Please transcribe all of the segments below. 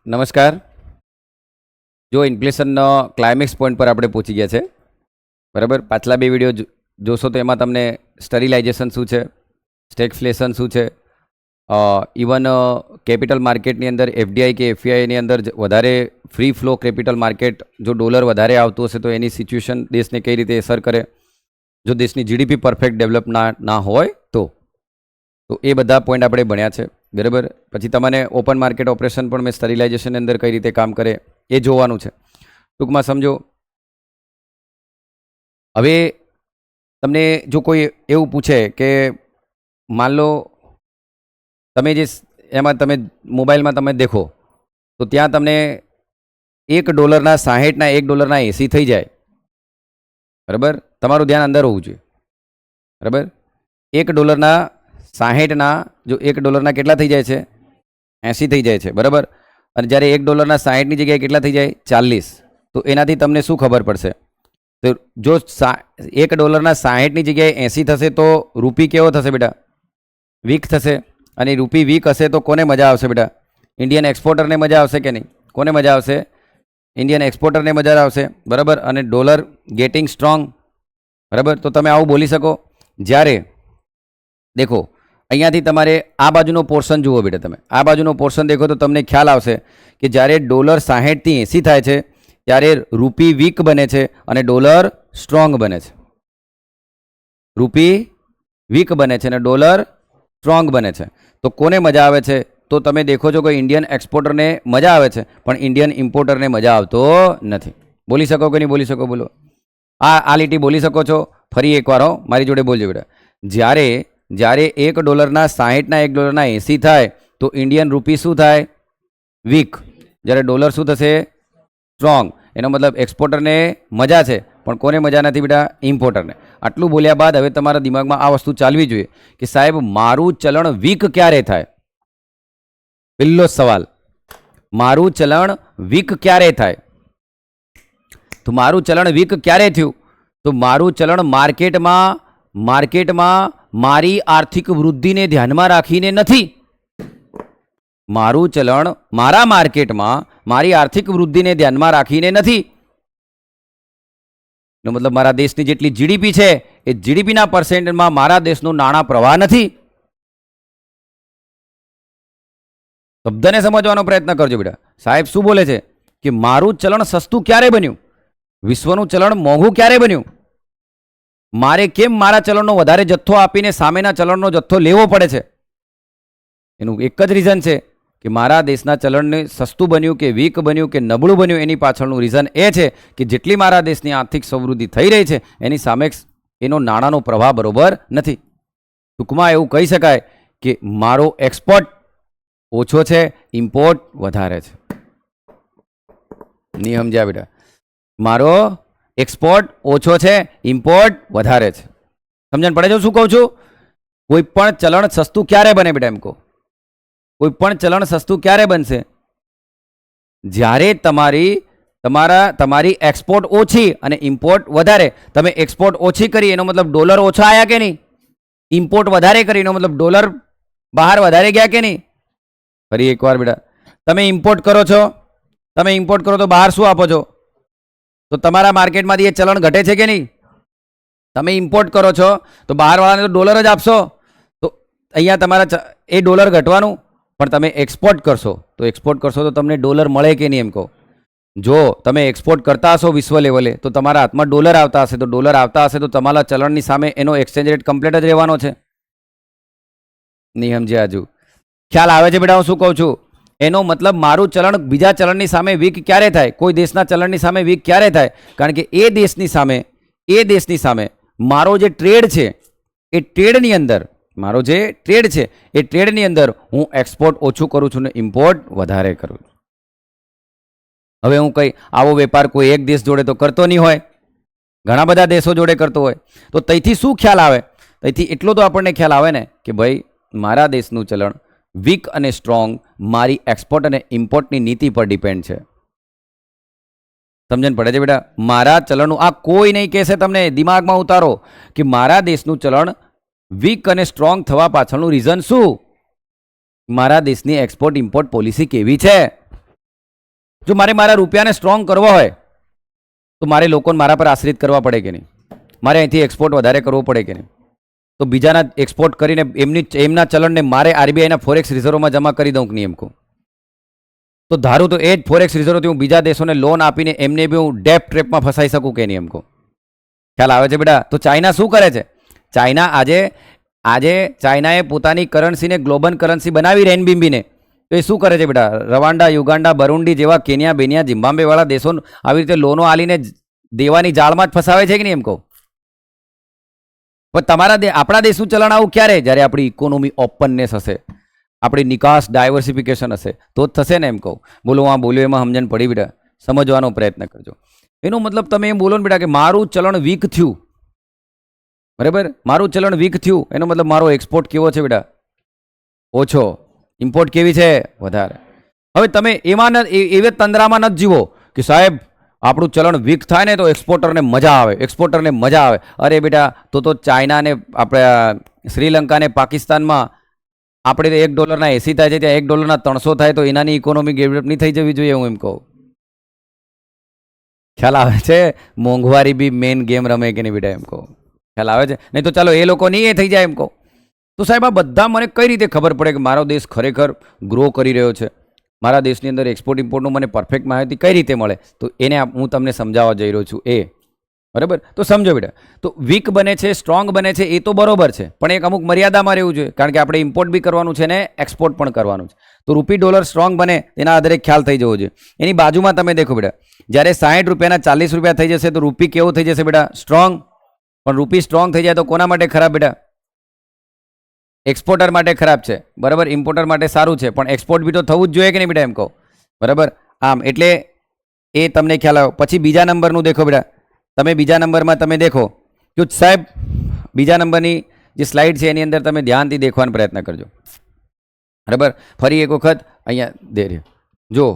નમસ્કાર. જો ઇન્ફ્લેશનનો climax point પર આપણે પહોંચી ગયા છે, બરાબર. પાછલા બે વિડીયો જોશો તો એમાં તમને સ્ટરીલાઇઝેશન શું છે, સ્ટેગફ્લેશન શું છે, ઇવન કેપિટલ માર્કેટની અંદર એફડીઆઈ કે એફઆઈની અંદર વધારે ફ્રી ફ્લો કેપિટલ માર્કેટ, જો ડોલર વધારે આવતું હશે તો એની સિચ્યુએશન દેશને કઈ રીતે અસર કરે, જો દેશની જીડીપી પરફેક્ટ ડેવલપ ના હોય તો એ બધા પોઈન્ટ આપણે ભણ્યા છે, બરાબર. પછી તમને ઓપન માર્કેટ ઓપરેશન પણ મેં સ્ટરીલાઇઝેશનની અંદર કઈ રીતે કામ કરે એ જોવાનું છે. ટૂંકમાં સમજો. હવે તમને જો કોઈ એવું પૂછે કે માન લો તમે જે એમાં તમે મોબાઈલમાં તમે દેખો તો ત્યાં તમને $1 60 $1 80 થઈ જાય, બરાબર. તમારું ધ્યાન અંદર હોવું જોઈએ, બરાબર. $1 60 જો $1 કેટલા થઈ જાય છે, 80 થઈ જાય છે, બરાબર. અને જ્યારે $1 60 જગ્યાએ કેટલા થઈ જાય, 40. તો એનાથી તમને શું ખબર પડશે? તો જો $1 60 જગ્યાએ 80 થશે તો રૂપી કેવો થશે બેટા? વીક થશે. અને રૂપી વીક હશે તો કોને મજા આવશે બેટા? ઇન્ડિયન એક્સપોર્ટરને મજા આવશે કે નહીં? કોને મજા આવશે? ઇન્ડિયન એક્સપોર્ટરને મજા આવશે, બરાબર. અને ડોલર ગેટિંગ સ્ટ્રોંગ, બરાબર. તો તમે આવું બોલી શકો. જ્યારે દેખો અહીંયાથી તમારે આ બાજુનો પોર્શન જુઓ બેટા, તમે આ બાજુનો પોર્શન દેખો તો તમને ખ્યાલ આવશે કે જ્યારે ડોલર 60 થી 80 થાય છે ત્યારે રૂપી વીક બને છે અને ડોલર સ્ટ્રોંગ બને છે. રૂપી વીક બને છે અને ડોલર સ્ટ્રોંગ બને છે. તો કોને મજા આવે છે? તો તમે દેખો છો કે ઇન્ડિયન એક્સપોર્ટરને મજા આવે છે પણ ઇન્ડિયન ઇમ્પોર્ટરને મજા આવતો નથી. બોલી શકો કે નહીં બોલી શકો? બોલો. આ લીટી બોલી શકો છો? ફરી એકવાર મારી જોડે બોલજો બેટા. જ્યારે $1 60 $1 80 થાય તો ઇન્ડિયન રૂપી શું થાય? વીક. જ્યારે ડોલર શું થશે? સ્ટ્રોંગ. એનો મતલબ એક્સપોર્ટરને મજા છે પણ કોને મજા નથી બેટા? ઇમ્પોર્ટરને. આટલું બોલ્યા બાદ હવે તમારા દિમાગમાં આ વસ્તુ ચાલવી જોઈએ કે સાહેબ મારું ચલણ વીક ક્યારે થાય? પહેલો સવાલ, મારું ચલણ વીક ક્યારે થાય? તો મારું ચલણ વીક ક્યારે થયું? તો મારું ચલણ માર્કેટમાં મારી આર્થિક વૃદ્ધિને ધ્યાનમાં રાખીને નથી. મારું ચલણ મારા માર્કેટમાં મારી આર્થિક વૃદ્ધિને ધ્યાનમાં રાખીને નથી. એનો મતલબ મારા દેશની જેટલી જીડીપી છે એ જીડીપીના પર્સેન્ટમાં મારા દેશનું નાણાં પ્રવાહ નથી. શબ્દને સમજવાનો પ્રયત્ન કરજો બેટા. સાહેબ શું બોલે છે કે મારું ચલણ સસ્તું ક્યારે બન્યું? વિશ્વનું ચલણ મોંઘું ક્યારે બન્યું? મારે કેમ મારા ચલણનો વધારે જથ્થો આપીને સામેના ચલણનો જથ્થો લેવો પડે છે? એનું એક જ રીઝન છે કે મારા દેશના ચલણને સસ્તું બન્યું કે વીક બન્યું કે નબળું બન્યું એની પાછળનું રીઝન એ છે કે જેટલી મારા દેશની આર્થિક સમૃદ્ધિ થઈ રહી છે એની સામે એનો નાણાંનો પ્રવાહ બરોબર નથી. ટૂંકમાં એવું કહી શકાય કે મારો એક્સપોર્ટ ઓછો છે, ઇમ્પોર્ટ વધારે છે. નહીં સમજ્યા બેટા? મારો એક્સપોર્ટ ઓછો છે, ઇમ્પોર્ટ વધારે છે. સમજણ પડે છે શું કહું છું? કોઈ પણ ચલણ સસ્તું ક્યારે બને બેટા? એમ કહો. કોઈ પણ ચલણ સસ્તું ક્યારે બનશે? જ્યારે તમારી એક્સપોર્ટ ઓછી અને ઇમ્પોર્ટ વધારે. તમે એક્સપોર્ટ ઓછી કરી એનો મતલબ ડોલર ઓછા આવ્યા કે નહીં? ઇમ્પોર્ટ વધારે કરી એનો મતલબ ડોલર બહાર વધારે ગયા કે નહીં? ફરી એકવાર બેટા, તમે ઇમ્પોર્ટ કરો છો, તમે ઇમ્પોર્ટ કરો તો બહાર શું આપો છો? તો તમારા માર્કેટમાંથી એ ચલણ ઘટે છે કે નહીં? તમે ઇમ્પોર્ટ કરો છો તો બહારવાળાને તો ડોલર જ આપશો. તો અહીંયા તમારા એ ડોલર ઘટવાનું. પણ તમે એક્સપોર્ટ કરશો તો તમને ડોલર મળે કે નહીં? એમ કહો. જો તમે એક્સપોર્ટ કરતા હશો વિશ્વ લેવલે તો તમારા હાથમાં ડોલર આવતા હશે, તો ડોલર આવતા હશે તો તમારા ચલણની સામે એનો એક્સચેન્જ રેટ કમ્પ્લીટ જ રહેવાનો છે. નહીં સમજ્યા હજુ? ખ્યાલ આવે છે બેટા હું શું કહું છું? એનો મતલબ મારું ચલણ બીજા ચલણની સામે વીક ક્યારે થાય? કોઈ દેશના ચલણની સામે વીક ક્યારે થાય? કારણ કે એ દેશની સામે મારો જે ટ્રેડ છે એ ટ્રેડની અંદર હું એક્સપોર્ટ ઓછું કરું છું ને ઇમ્પોર્ટ વધારે કરું છું. હવે હું કઈ આવો વેપાર કોઈ એક દેશ જોડે તો કરતો નહીં હોય, ઘણા બધા દેશો જોડે કરતો હોય. તો તેથી શું ખ્યાલ આવે? તેથી એટલો તો આપણને ખ્યાલ આવે ને કે ભાઈ મારા દેશનું ચલણ વીક અને સ્ટ્રોંગ મારી એક્સપોર્ટ અને ઇમ્પોર્ટની નીતિ પર ડિપેન્ડ છે. સમજણ પડે છે બેટા? મારા ચલણનું આ કોઈ નહીં કહેશે, તમને દિમાગમાં ઉતારો કે મારા દેશનું ચલણ વીક અને સ્ટ્રોંગ થવા પાછળનું રીઝન શું? મારા દેશની એક્સપોર્ટ ઇમ્પોર્ટ પોલિસી કેવી છે? જો મારે મારા રૂપિયાને સ્ટ્રોંગ કરવો હોય તો મારે લોકોને મારા પર આશ્રિત કરવા પડે કે નહીં? મારે અહીંથી એક્સપોર્ટ વધારે કરવો પડે કે નહીં? તો બીજાના એક્સપોર્ટ કરીને એમના ચલણને મારે આરબીઆઈના ફોરેક્સ રિઝર્વમાં જમા કરી દઉં કે નહીં? એમ કહું તો ધારું તો એ જ ફોરેક્સ રિઝર્વથી હું બીજા દેશોને લોન આપીને એમને બી હું ડેપ ટ્રેપમાં ફસાઈ શકું કે નહીં? એમ કહું. ખ્યાલ આવે છે બેટા? તો ચાઇના શું કરે છે? ચાઇના આજે ચાઇનાએ પોતાની કરન્સીને ગ્લોબલ કરન્સી બનાવી રેનબીમ્બીને. તો એ શું કરે છે બેટા? રવાંડા, યુગાન્ડા, બરુંડી જેવા કેન્યા, બેનિયા, ઝિમ્બાબ્વેવાળા દેશો આવી રીતે લોનો આલીને દેવાની જાળમાં જ ફસાવે છે કે નહીં? એમ કહું. પણ આપણા દેશનું ચલણ આવું ક્યારે? જ્યારે આપણી ઇકોનોમી ઓપનનેસ હશે, આપણી નિકાસ ડાયવર્સિફિકેશન હશે તો જ થશે ને? એમ કહું. બોલો આ બોલ્યો એમાં સમજણ પડી બેટા? સમજવાનો પ્રયત્ન કરજો. એનો મતલબ તમે એમ બોલો ને બેટા કે મારું ચલણ વીક થયું, બરાબર? મારું ચલણ વીક થયું એનો મતલબ મારો એક્સપોર્ટ કેવો છે બેટા? ઓછો. ઇમ્પોર્ટ કેવી છે? વધારે. હવે તમે એવે તંદ્રામાં નથી જીવો કે સાહેબ આપણું ચલણ વીક થાય ને તો એક્સપોર્ટરને મજા આવે, એક્સપોર્ટરને મજા આવે. અરે બેટા તો ચાઇનાને, આપણે શ્રીલંકાને, પાકિસ્તાનમાં આપણે $1 80 થાય છે, ત્યાં $1 300 થાય તો એનાની ઇકોનોમી ડેવલપ નહીં થઈ જવી જોઈએ? હું એમ કહું. ખ્યાલ આવે છે? મોંઘવારી બી મેઇન ગેમ રમે કે નહીં બેટા? એમ કહું. ખ્યાલ આવે છે? નહીં તો ચાલો એ લોકો નહીં એ થઈ જાય એમ કહું. તો સાહેબ આ બધા મને કઈ રીતે ખબર પડે કે મારો દેશ ખરેખર ગ્રો કરી રહ્યો છે? મારા દેશની અંદર એક્સપોર્ટ ઇમ્પોર્ટનું મને પરફેક્ટ માહિતી કઈ રીતે મળે? તો એને હું તમને સમજાવવા જઈ રહ્યો છું. બરાબર? તો સમજો બેટા. તો વીક બને છે, સ્ટ્રોંગ બને છે, એ તો બરોબર છે, પણ એક અમુક મર્યાદામાં રહેવું જોઈએ, કારણ કે આપણે ઇમ્પોર્ટ બી કરવાનું છે ને એક્સપોર્ટ પણ કરવાનું છે. તો રૂપી ડોલર સ્ટ્રોંગ બને એના આધારે ખ્યાલ થઈ જવો જોઈએ. એની બાજુમાં તમે દેખો બેટા, જ્યારે 60 રૂપિયાના 40 રૂપિયા થઈ જશે તો રૂપી કેવો થઈ જશે બેટા? સ્ટ્રોંગ. પણ રૂપી સ્ટ્રોંગ થઈ જાય તો કોના માટે ખરાબ બેટા? એક્સપોર્ટર માટે ખરાબ છે, બરાબર? ઇમ્પોર્ટર માટે સારું છે, પણ એક્સપોર્ટ બી તો થવું જ જોઈએ કે નહીં બેટા? એમ કહો. બરાબર? આમ એટલે એ તમને ખ્યાલ આવ્યો. પછી બીજા નંબરનું દેખો બેટા. તમે બીજા નંબરમાં તમે દેખો જો સાહેબ, બીજા નંબરની જે સ્લાઇડ છે એની અંદર તમે ધ્યાનથી દેખવાનો પ્રયત્ન કરજો. બરાબર? ફરી એક વખત અહીંયા દે જો,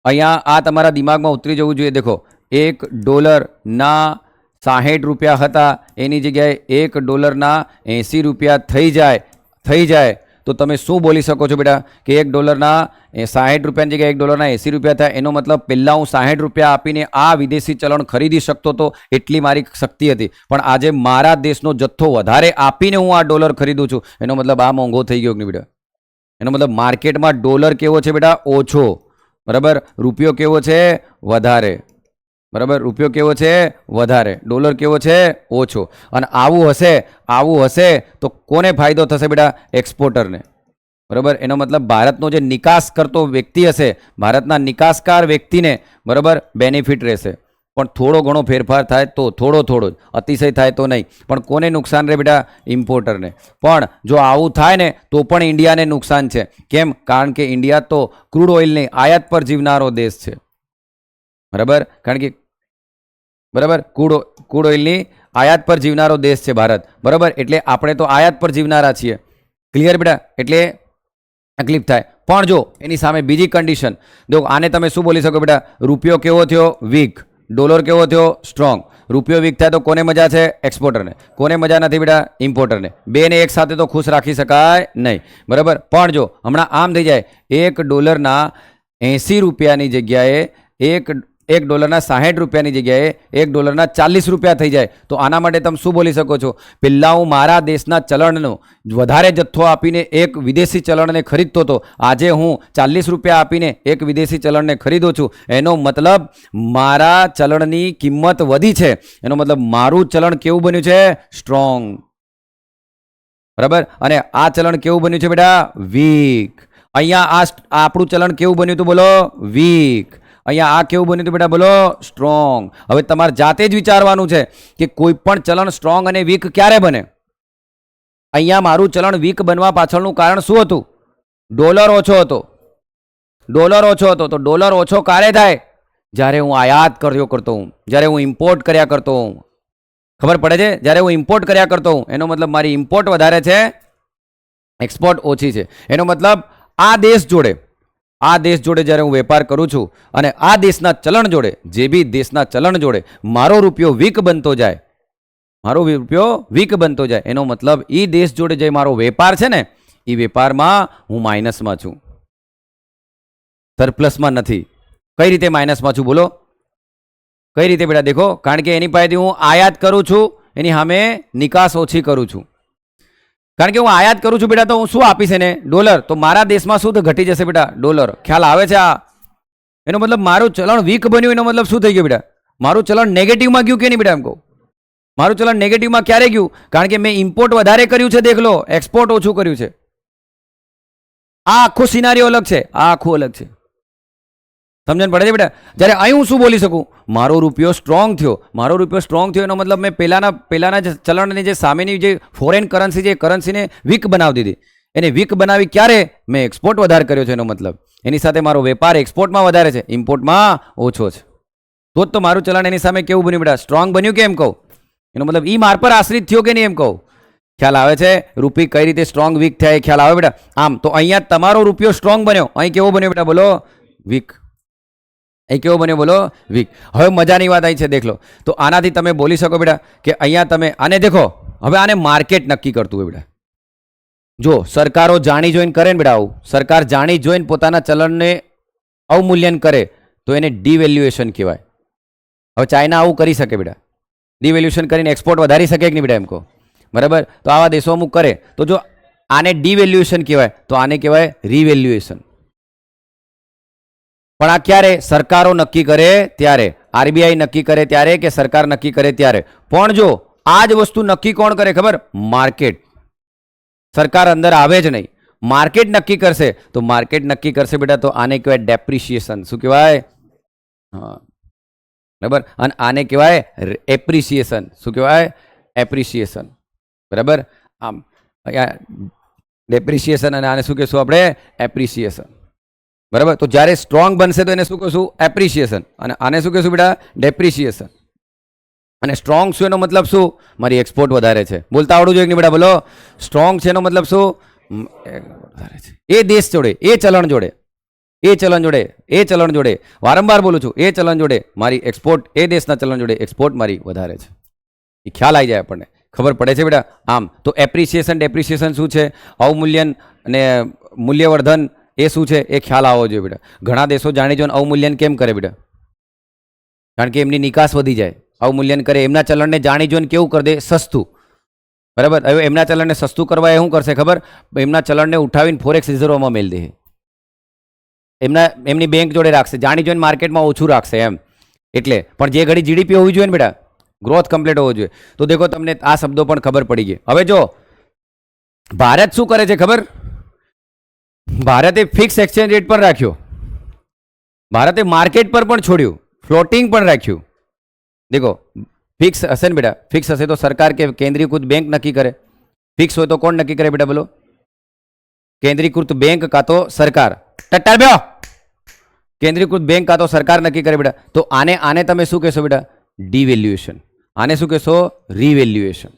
અહીંયા આ તમારા દિમાગમાં ઉતરી જવું જોઈએ. દેખો, $1 60 રૂપિયા હતા એની જગ્યાએ $1 80 રૂપિયા થઈ જાય તો તમે શું બોલી શકો છો બેટા? કે $1 60 રૂપિયાની જગ્યાએ $1 80 રૂપિયા થાય. એનો મતલબ પહેલાં હું 60 રૂપિયા આપીને આ વિદેશી ચલણ ખરીદી શકતો હતો, એટલી મારી શક્તિ હતી. પણ આજે મારા દેશનો જથ્થો વધારે આપીને હું આ ડોલર ખરીદું છું, એનો મતલબ આ મોંઘો થઈ ગયો કે નહીં બેટા? એનો મતલબ માર્કેટમાં ડોલર કેવો છે બેટા? ઓછો. બરાબર? રૂપિયો કેવો છે? વધારે. બરાબર? રૂપિયો કેવો છે? વધારે. ડોલર કેવો છે? ઓછો. અને આવું હશે તો કોને ફાયદો થશે બેટા? એક્સપોર્ટરને. બરાબર? એનો મતલબ ભારતનો જે નિકાસ કરતો વ્યક્તિ હશે, ભારતના નિકાસકાર વ્યક્તિને બરાબર બેનિફિટ રહેશે. પણ થોડો ઘણો ફેરફાર થાય તો, થોડો જ, અતિશય થાય તો નહીં. પણ કોને નુકસાન રહે બેટા? ઇમ્પોર્ટરને. પણ જો આવું થાય ને તો પણ ઇન્ડિયાને નુકસાન છે. કેમ? કારણ કે ઇન્ડિયા તો ક્રૂડ ઓઇલની આયાત પર જીવનારો દેશ છે. બરાબર? કારણ કે બરાબર ક્રૂડ ઓઇલની આયાત પર જીવનારો દેશ છે ભારત. બરાબર? એટલે આપણે તો આયાત પર જીવનારા છીએ. ક્લિયર બેટા? એટલે તકલીફ થાય. પણ જો એની સામે બીજી કન્ડિશન જો, આને તમે શું બોલી શકો બેટા? રૂપિયો કેવો થયો? વીક. ડોલર કેવો થયો? સ્ટ્રોંગ. રૂપિયો વીક થાય તો કોને મજા છે? એક્સપોર્ટરને. કોને મજા નથી બેટા? ઇમ્પોર્ટરને. બેને એક સાથે તો ખુશ રાખી શકાય નહીં. બરાબર? પણ જો હમણાં આમ થઈ જાય, $1 80 રૂપિયાની જગ્યાએ $1 60 રૂપિયાની જગ્યાએ $1 40 રૂપિયા થઈ જાય તો આના માટે તમે શું બોલી શકો છો? પહેલાં હું મારા દેશના ચલણનો વધારે જથ્થો આપીને એક વિદેશી ચલણને ખરીદતો હતો, આજે હું 40 રૂપિયા આપીને એક વિદેશી ચલણને ખરીદું છું. એનો મતલબ મારા ચલણની કિંમત વધી છે. એનો મતલબ મારું ચલણ કેવું બન્યું છે? સ્ટ્રોંગ. બરાબર? અને આ ચલણ કેવું બન્યું છે બેટા? વીક. અહીંયા આપણું ચલણ કેવું બન્યું હતું? બોલો. વીક. અહીંયા આ કેવું બન્યું હતું બેટા? બોલો. સ્ટ્રોંગ. હવે તમારે જાતે જ વિચારવાનું છે કે કોઈ પણ ચલણ સ્ટ્રોંગ અને વીક ક્યારે બને? અહીંયા મારું ચલણ વીક બનવા પાછળનું કારણ શું હતું? ડોલર ઓછો હતો. તો ડોલર ઓછો ક્યારે થાય? જ્યારે હું આયાત કરતો હું, જ્યારે હું ઇમ્પોર્ટ કર્યા કરતો હું. ખબર પડે છે? જ્યારે હું ઇમ્પોર્ટ કર્યા કરતો હું એનો મતલબ મારી ઇમ્પોર્ટ વધારે છે, એક્સપોર્ટ ઓછી છે. એનો મતલબ આ દેશ જોડે જ્યારે હું વેપાર કરું છું અને આ દેશના ચલણ જોડે, જે બી દેશના ચલણ જોડે મારો રૂપિયો વીક બનતો જાય, એનો મતલબ એ દેશ જોડે જે મારો વેપાર છે ને એ વેપારમાં હું માઇનસમાં છું, સરપ્લસમાં નથી. કઈ રીતે માઇનસમાં છું બોલો? કઈ રીતે બેટા? દેખો, કારણ કે એની પાસેથી હું આયાત કરું છું, એની સામે નિકાસ ઓછી કરું છું. કારણ કે હું આયાત કરું છું બેટા, તો હું શું આપીશ એને? ડોલર. તો મારા દેશમાં શું ઘટી જશે બેટા? ડોલર. ખ્યાલ આવે છે? આ એનો મતલબ મારું ચલણ વીક બન્યું, એનો મતલબ શું થઈ ગયું બેટા? મારું ચલણ નેગેટિવમાં ગયું કે નહીં બેટા? એમ કહું, મારું ચલણ નેગેટિવમાં ક્યારે ગયું? કારણ કે મેં ઇમ્પોર્ટ વધારે કર્યું છે, દેખ લો, એક્સપોર્ટ ઓછું કર્યું છે. આ આખું સિનારીઓ અલગ છે, આ આખું અલગ છે. સમજણ પડે છે બેટા? જ્યારે અહીં હું શું બોલી શકું? મારો રૂપિયો સ્ટ્રોંગ થયો. મારો રૂપિયો સ્ટ્રોંગ થયો એનો મતલબ મેં પહેલાના જે ચલણની જે સામેની જે ફોરેન કરન્સી, જે કરન્સીને વીક બનાવી દીધી, એને વીક બનાવી ક્યારે? મેં એક્સપોર્ટ વધારે કર્યો છે. એનો મતલબ એની સાથે મારો વેપાર એક્સપોર્ટમાં વધારે છે, ઇમ્પોર્ટમાં ઓછો છે. તો જ તો મારું ચલણ એની સામે કેવું બન્યું બેટા? સ્ટ્રોંગ બન્યું કે એમ કહું? એનો મતલબ એ માર પર આશ્રિત થયો કે નહીં? એમ કહું. ખ્યાલ આવે છે? રૂપી કઈ રીતે સ્ટ્રોંગ વીક થાય ખ્યાલ આવે બેટા? આમ તો અહીંયા તમારો રૂપિયો સ્ટ્રોંગ બન્યો, અહીં કેવો બન્યો બેટા? બોલો, વીક. અહીં કેવો બન્યો? બોલો, વીક. હવે મજાની વાત આવી છે, દેખ લો. તો આનાથી તમે બોલી શકો બેટા કે અહીંયા તમે આને દેખો, હવે આને માર્કેટ નક્કી કરતું હોય બેટા. જો સરકારો જાણી જોઈને કરે ને બેટા, આવું સરકાર જાણી જોઈને પોતાના ચલણને અવમૂલ્યન કરે તો એને ડિવેલ્યુએશન કહેવાય. હવે ચાઇના આવું કરી શકે બેટા, ડિવેલ્યુએશન કરીને એક્સપોર્ટ વધારી શકે કે નહીં બેટા? એમ કહો, બરાબર? તો આવા દેશો અમુક કરે તો જો આને ડિવેલ્યુએશન કહેવાય, તો આને કહેવાય રિવેલ્યુએશન. પણ આ ક્યારે? સરકારો નક્કી કરે ત્યારે, આરબીઆઈ નક્કી કરે ત્યારે કે સરકાર નક્કી કરે ત્યારે. પણ જો આ જ વસ્તુ નક્કી કોણ કરે ખબર? માર્કેટ. સરકાર અંદર આવે જ નહીં, માર્કેટ નક્કી કરશે. તો માર્કેટ નક્કી કરશે બેટા, તો આને કહેવાય ડેપ્રિશિએશન. શું કહેવાય? હા, બરાબર. અને આને કહેવાય એપ્રિસિએશન. શું કહેવાય? એપ્રિસિએશન. બરાબર. આમ ડેપ્રિસિએશન અને આને શું કહેશું આપણે? એપ્રિસિએશન. બરાબર. તો જ્યારે સ્ટ્રોંગ બનશે તો એને શું કહેશું? એપ્રિસિએશન. અને આને શું કહેશું બેટા? ડેપ્રિસિએશન. અને સ્ટ્રોંગ શું એનો મતલબ શું? મારી એક્સપોર્ટ વધારે છે. બોલતા આવડવું જોઈએ કે નહીં બેટા? બોલો, સ્ટ્રોંગ છે એનો મતલબ શું? વધારે છે એ દેશ જોડે, એ ચલણ જોડે, એ ચલણ જોડે, એ ચલણ જોડે, વારંવાર બોલું છું, એ ચલણ જોડે મારી એક્સપોર્ટ, એ દેશના ચલણ જોડે એક્સપોર્ટ મારી વધારે છે. એ ખ્યાલ આવી જાય, આપણને ખબર પડે છે બેટા? આમ તો એપ્રિસિએશન ડેપ્રિસિએશન શું છે, અવમૂલ્યન અને મૂલ્યવર્ધન એ શું છે એ ખ્યાલ આવવો જોઈએ બેટા. ઘણા દેશો જાણી જોઈને અવમૂલ્યન કેમ કરે બેટા? કારણ કે એમની નિકાસ વધી જાય. અવમૂલ્યન કરે, એમના ચલણને જાણી જોઈને કેવું કરી દે? સસ્તું. બરાબર. હવે એમના ચલણને સસ્તું કરવા એ શું કરશે ખબર? એમના ચલણને ઉઠાવીને ફોરેક્સ રિઝર્વમાં મેળ દે. એમની બેંક જોડે રાખશે, જાણી જોઈને માર્કેટમાં ઓછું રાખશે એમ. એટલે પણ જે ઘડી જીડીપી હોવી જોઈએ ને બેટા, ગ્રોથ કમ્પ્લીટ હોવો જોઈએ. તો દેખો, તમને આ શબ્દો પણ ખબર પડી ગઈ. હવે જો ભારત શું કરે છે ખબર? ભારતે ફિક્સ એક્સચેન્જ રેટ પર રાખ્યો, ભારતે માર્કેટ પર પણ છોડ્યું, ફ્લોટિંગ પણ રાખ્યું. દેખો, ફિક્સ હશે ને બેટા? ફિક્સ હશે તો સરકાર કે કેન્દ્રીયકૃત બેંક નક્કી કરે. ફિક્સ હોય તો કોણ નક્કી કરે બેટા? બોલો, કેન્દ્રીયકૃત બેંક કાં તો સરકાર. ટટ્ટાર બેહો. કેન્દ્રીયકૃત બેંક કાં તો સરકાર નક્કી કરે બેટા. તો આને તમે શું કહેશો બેટા? ડિવેલ્યુએશન. આને શું કહેશો? રિવેલ્યુએશન.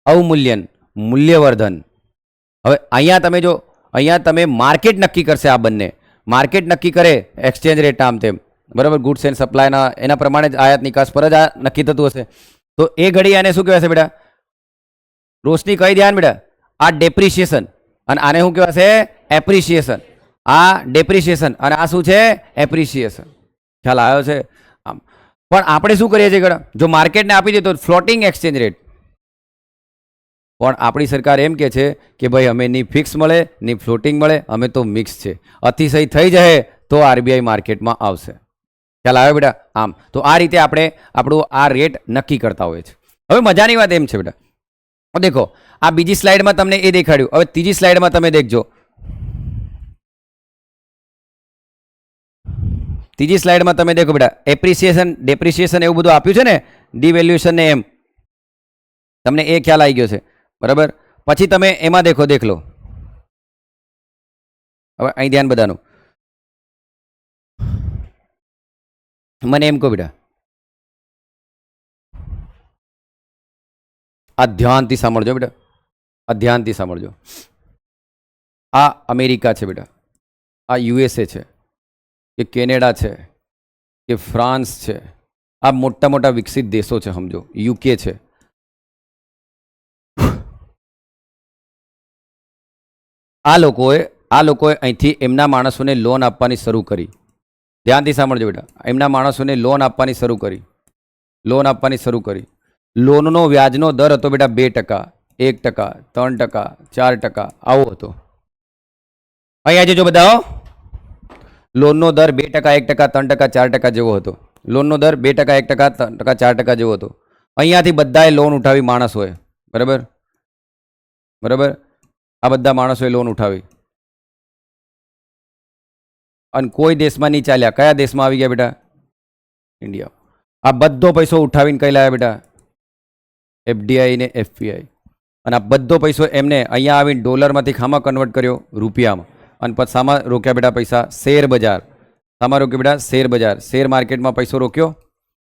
અવમૂલ્યન, મૂલ્યવર્ધન. હવે અહીંયા તમે માર્કેટ નક્કી કરશે. આ બંને માર્કેટ નક્કી કરે, એક્સચેન્જ રેટ આમ તેમ, બરાબર, ગુડ્સ એન્ડ સપ્લાયના એના પ્રમાણે જ આયાત નિકાસ પર જ આ નક્કી થતું હશે. તો એ ઘડી આને શું કહેવાશે બેટા? રોશની કહી ધ્યાન બેટા, આ ડેપ્રિસિએશન અને આને શું કહેવાશે? એપ્રિસિએશન. આ ડેપ્રિસિએશન અને આ શું છે? એપ્રિસિએશન. ખ્યાલ આવ્યો છે? આમ પણ આપણે શું કરીએ છીએ? જો માર્કેટને આપી દે તો ફ્લોટિંગ એક્સચેન્જ રેટ. પણ આપણી સરકાર એમ કહે છે કે ભાઈ અમે ની ફિક્સ મળે ની ફ્લોટિંગ મળે, અમે તો મિક્સ છે. અતિશય થઈ જાય તો આરબીઆઈ માર્કેટમાં આવશે. ખ્યાલ આવે બેટા? આમ તો આ રીતે આપણે આપણું આ રેટ નક્કી કરતા હોઈએ છીએ. હવે મજાની વાત એમ છે બેટા, દેખો આ બીજી સ્લાઇડમાં તમને એ દેખાડ્યું. હવે ત્રીજી સ્લાઇડમાં તમે દેખજો. ત્રીજી સ્લાઇડમાં તમે દેખો બેટા, એપ્રિસિએશન ડેપ્રિસિએશન એવું બધું આપ્યું છે ને, ડિવેલ્યુએશન ને એમ, તમને એ ખ્યાલ આવી ગયો છે, બરાબર. પછી તમે એમાં દેખ લો. હવે અહીં ધ્યાન બધાનું. મને એમ કહો બેટા, આ ધ્યાનથી સાંભળજો બેટા, આ ધ્યાનથી સાંભળજો. આ અમેરિકા છે બેટા, આ યુએસએ છે, કે કેનેડા છે, કે ફ્રાન્સ છે, આ મોટા મોટા વિકસિત દેશો છે. સમજો, યુકે છે. આ લોકોએ અહીંથી એમના માણસોને લોન આપવાની શરૂ કરી. ધ્યાનથી સાંભળજો બેટા. એમના માણસોને લોન આપવાની શરૂ કરી. લોન આપવાની શરૂ કરી. લોનનો વ્યાજનો દર હતો બેટા 2%, 1%, 3%, 4%, આવો હતો. અહીંયા જો બધા લોનનો દર 2%, 1%, 3%, 4% જેવો હતો. લોનનો દર 2%, 1%, 3%, 4% જેવો હતો. અહીંયાથી બધાએ લોન ઉઠાવી માણસોએ. બરાબર બરાબર, આ બધા માણસોએ લોન ઉઠાવી અને કોઈ દેશમાં નહીં ચાલ્યા. કયા દેશમાં આવી ગયા બેટા? ઇન્ડિયા. આ બધો પૈસો ઉઠાવીને કઈ લાવ્યા બેટા? એફડીઆઈ ને એફપીઆઈ. અને આ બધો પૈસો એમને અહીંયા આવીને ડોલરમાંથી ખામાં કન્વર્ટ કર્યો રૂપિયામાં. અને પછી સામાં રોક્યા બેટા પૈસા? શેર બજાર. સામાં રોક્યો બેટા? શેર બજાર. શેર માર્કેટમાં પૈસો રોક્યો.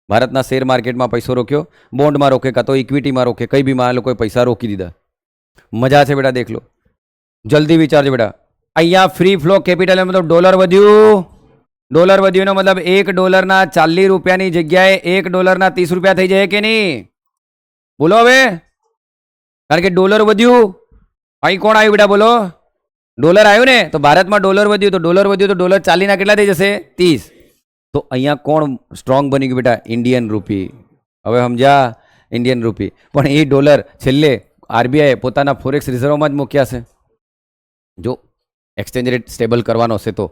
ભારતના શેર માર્કેટમાં પૈસો રોક્યો. બોન્ડમાં રોકે કાં તો ઇક્વિટીમાં રોકે, કઈ બીમાં આ લોકોએ પૈસા રોકી દીધા. મજા છે બેટા, દેખ લો. જલ્દી વિચારજો બેટા. અહીંયા ફ્રી ફ્લો કેપિટલ મતલબ ડોલર વધ્યું. ડોલર વધ્યું એનો મતલબ $1 40 જગ્યાએ $1 30 થઈ જાય કે નહીં? બોલો હવે. કારણ કે ડોલર વધ્યું. અહીં કોણ આવ્યું બેટા? બોલો. ડોલર આવ્યું ને, તો ભારતમાં ડોલર વધ્યું, તો ડોલર વધ્યું તો ડોલર 40 કેટલા થઈ જશે? 30. તો અહીંયા કોણ સ્ટ્રોંગ બની ગયું બેટા? ઇન્ડિયન રૂપી. હવે સમજ્યા? ઇન્ડિયન રૂપી. પણ એ ડોલર છેલ્લે આરબીઆઈ પોતાના ફોરેક્સ રિઝર્વમાં જ મૂક્યા છે. જો એક્સચેન્જ રેટ સ્ટેબલ કરવાનો હશે તો.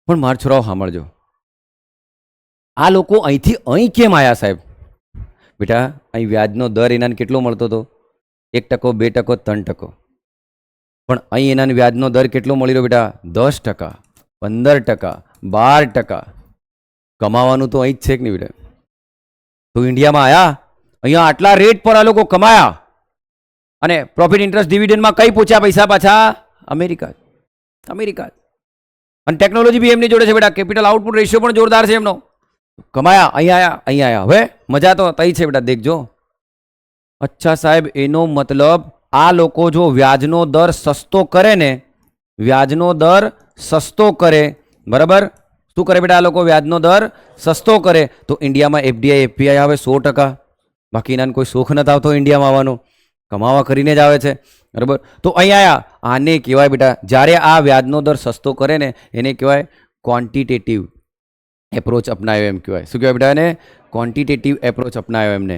પણ માર છોરાઓ સાંભળજો, આ લોકો અહીંથી અહીં કેમ આવ્યા સાહેબ? બેટા અહીં વ્યાજનો દર એનાને કેટલો મળતો હતો? 1%, 2%, 3%. પણ અહીં એનાને વ્યાજનો દર કેટલો મળી રહ્યો બેટા? 10%, 15%, 12%. કમાવાનું તો અહીં જ છે કે નહીં બેટા? તો ઇન્ડિયામાં આવ્યા, અહીંયા આટલા રેટ પર આ લોકો કમાયા અને પ્રોફિટ ઇન્ટરેસ્ટ ડિવિડન્ડમાં કઈ પૂછ્યા પૈસા પાછા? અમેરિકા. અમેરિકા. અને ટેકનોલોજી બી એમની જોડે છે બેટા. કેપિટલ આઉટપુટ રેશિયો પણ જોરદાર છે એમનો. કમાયા, અહીંયા આવ્યા, અહીંયા આવ્યા. હવે મજા તો તઈ છે બેટા, દેખજો. અચ્છા સાહેબ, એનો મતલબ આ લોકો જો વ્યાજનો દર સસ્તો કરે ને, વ્યાજનો દર સસ્તો કરે, બરાબર, શું કરે બેટા? આ લોકો વ્યાજનો દર સસ્તો કરે તો ઇન્ડિયામાં એફડીઆઈ એફપીઆઈ આવે 100%. બાકી એનાને કોઈ શોખ નથી આવતો ઇન્ડિયામાં આવવાનો, કમાવા કરીને જ આવે છે. બરાબર. તો અહીં આવ્યા, આને કહેવાય બેટા, જ્યારે આ વ્યાજનો દર સસ્તો કરે ને એને કહેવાય ક્વોન્ટિટેટિવ એપ્રોચ અપનાવ્યો એમ કહેવાય. શું કહેવાય બેટા? એને ક્વોન્ટિટેટિવ એપ્રોચ અપનાવ્યો એમને.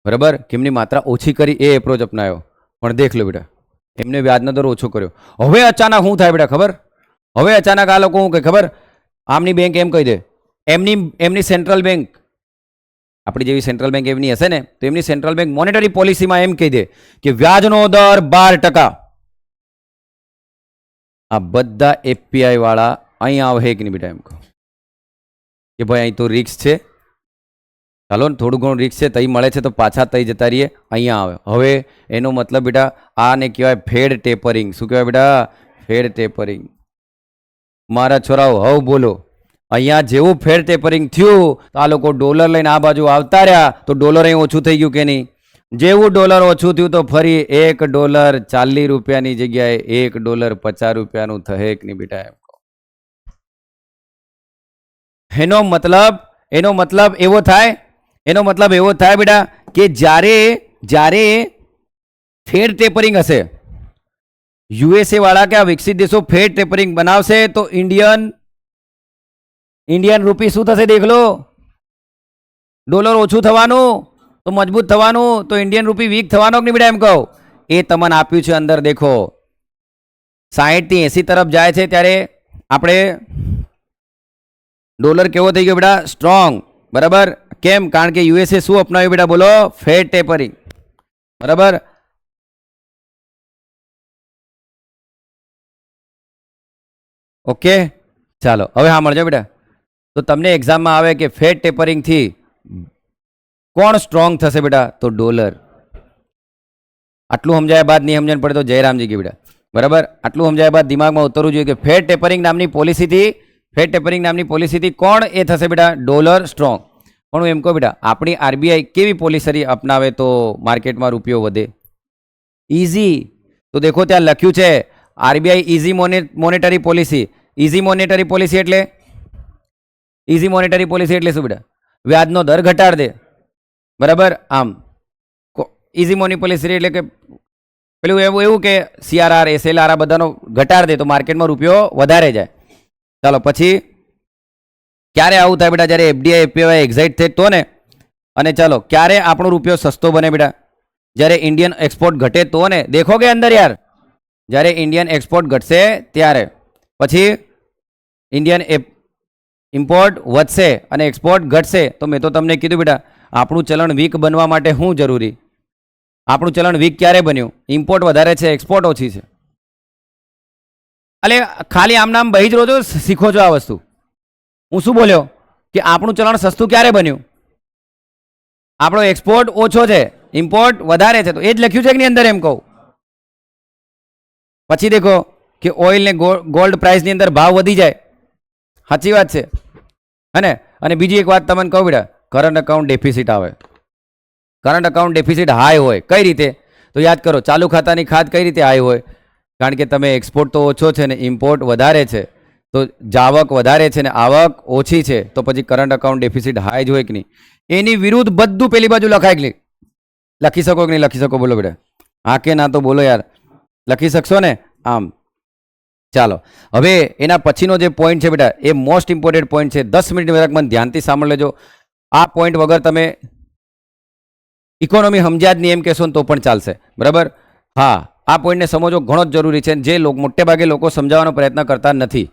બરાબર. કેમની માત્રા ઓછી કરી એ એપ્રોચ અપનાવ્યો. પણ દેખ લો બેટા, એમને વ્યાજનો દર ઓછો કર્યો. હવે અચાનક શું થાય બેટા ખબર? હવે અચાનક આ લોકો શું કહે ખબર? આમની બેંક એમ કહી દે, એમની સેન્ટ્રલ બેંક, આપણી જેવી સેન્ટ્રલ બેંક એમની હશે ને, તો એમની સેન્ટ્રલ બેંક મોનેટરી પોલિસીમાં એમ કહી દે કે વ્યાજનો દર 12%. આ બધા એફપીઆઈ વાળા અહીંયા આવે કે નહીં બેટા? એમ કહો કે ભાઈ અહીં તો રિસ્ક છે, ચાલો ને થોડું ઘણું રિસ્ક છે, તઈ મળે છે તો પાછા તઈ જતા રહીએ, અહીંયા આવે. હવે એનો મતલબ બેટા આને કહેવાય ફેડ ટેપરિંગ. શું કહેવાય બેટા? Fed tapering. મારા છોરાઓ હવે બોલો, અહીંયા જેવું ફેડ ટેપરિંગ થયું તો આ લોકો ડોલર લઈને આ બાજુ આવતા રહ્યા તો ડોલર અહીં ઓછું થઈ ગયું કે નહીં? જેવું ડોલર ઓછું થયું તો ફરી $1 40 જગ્યાએ $1 50 થશે કે નહીં બેટા? એમ કહો. એનો મતલબ એવો થાય બેટા કે જ્યારે ફેડ ટેપરિંગ હશે, યુએસએ વાળા કે આ વિકસિત દેશો ફેડ ટેપરિંગ બનાવશે તો ઇન્ડિયન રૂપી શું થશે? દેખ લો. ડોલર ઓછું થવાનું તો મજબૂત થવાનું, તો ઇન્ડિયન રૂપી વીક થવાનો કે નહીં બેટા? એમ કહો. એ તમને આપ્યું છે અંદર, દેખો 60 થી 80 તરફ જાય છે ત્યારે આપણે ડોલર કેવો થઈ ગયો બેટા? સ્ટ્રોંગ. બરાબર. કેમ? કારણ કે યુએસએ શું અપનાવ્યું બેટા? બોલો. Fed tapering. બરાબર. ઓકે, ચાલો હવે હા મળજો બેટા. તો તમને એક્ઝામમાં આવે કે ફેડ ટેપરિંગથી કોણ સ્ટ્રોંગ થશે બેટા? તો ડોલર. આટલું સમજાયા બાદ નહીં સમજણ પડે તો જયરામજી કે બેટા. બરાબર. આટલું સમજાયા બાદ દિમાગમાં ઉતરવું જોઈએ કે ફેડ ટેપરિંગ નામની પોલિસીથી કોણ એ થશે બેટા? Dollar strong. પણ હું એમ કહું બેટા, આપણી આરબીઆઈ કેવી પોલિસી અપનાવે તો માર્કેટમાં રૂપિયો વધે? ઇઝી. તો દેખો ત્યાં લખ્યું છે RBI easy monetary policy. Easy monetary policy એટલે શું બેટા? વ્યાજનો દર ઘટાડ દે. બરાબર. આમ ઇઝી મોની પોલિસી એટલે કે પેલું એવું કે CRR SLR આ બધાનો ઘટાડ દે તો માર્કેટમાં રૂપિયો વધારે જાય. ચાલો પછી ક્યારે આવું થાય બેટા? જ્યારે એફડીઆઈ એફપીઆઈ એક્ઝાઇટ થાય તો ને. અને ચાલો ક્યારે આપણો રૂપિયો સસ્તો બને બેટા? જ્યારે ઇન્ડિયન એક્સપોર્ટ ઘટે તો ને. દેખો કે અંદર યાર, જ્યારે ઇન્ડિયન એક્સપોર્ટ ઘટશે ત્યારે. પછી ઇન્ડિયન ઇમ્પોર્ટ વધશે અને એક્સપોર્ટ ઘટશે. તો મેં તો તમને કીધું બેટા, આપણું ચલણ વીક બનવા માટે શું જરૂરી? આપણું ચલણ વીક ક્યારે બન્યું? ઇમ્પોર્ટ વધારે છે, એક્સપોર્ટ ઓછી છે. એટલે ખાલી આમ નામ બહી જ રહો છો, શીખો છો આ વસ્તુ. હું શું બોલ્યો કે આપણું ચલણ સસ્તું ક્યારે બન્યું? આપણો એક્સપોર્ટ ઓછો છે, ઇમ્પોર્ટ વધારે છે. તો એ જ લખ્યું છે કે નહીં અંદર? એમ કહું. પછી દેખો કે ઓઇલ ને ગોલ્ડ પ્રાઇસની અંદર ભાવ વધી જાય. સાચી વાત છે હે ને? અને બીજી એક વાત તમને કહું બેટા, કરંટ અકાઉન્ટ ડેફિસિટ આવે. કરંટ અકાઉન્ટ ડેફિસિટ હાઈ હોય. કઈ રીતે? તો યાદ કરો, ચાલુ ખાતાની ખાધ કઈ રીતે હાઈ હોય? કારણ કે તમે એક્સપોર્ટ તો ઓછો છે ને ઇમ્પોર્ટ વધારે છે, તો જાવક વધારે છે ને આવક ઓછી છે, તો પછી કરંટ અકાઉન્ટ ડેફિસિટ હાઈ જ હોય કે નહીં? એની વિરુદ્ધ બધું પેલી બાજુ લખાય કે નહીં? લખી શકો કે નહીં લખી શકો? બોલો બેટા. હા કે ના તો બોલો યાર. લખી શકશો ને? આમ ચાલો, હવે એના પછીનો જે પોઈન્ટ છે બેટા, એ મોસ્ટ ઇમ્પોર્ટન્ટ પોઈન્ટ છે. 10 મિનિટ મને ધ્યાનથી સાંભળી લેજો. આ પોઈન્ટ વગર તમે ઇકોનોમી સમજ્યા જ નહીં એમ કહેશો ને તો પણ ચાલશે. બરાબર? હા, આ પોઈન્ટને સમજવો ઘણો જ જરૂરી છે. જે મોટે ભાગે લોકો સમજાવવાનો પ્રયત્ન કરતા નથી,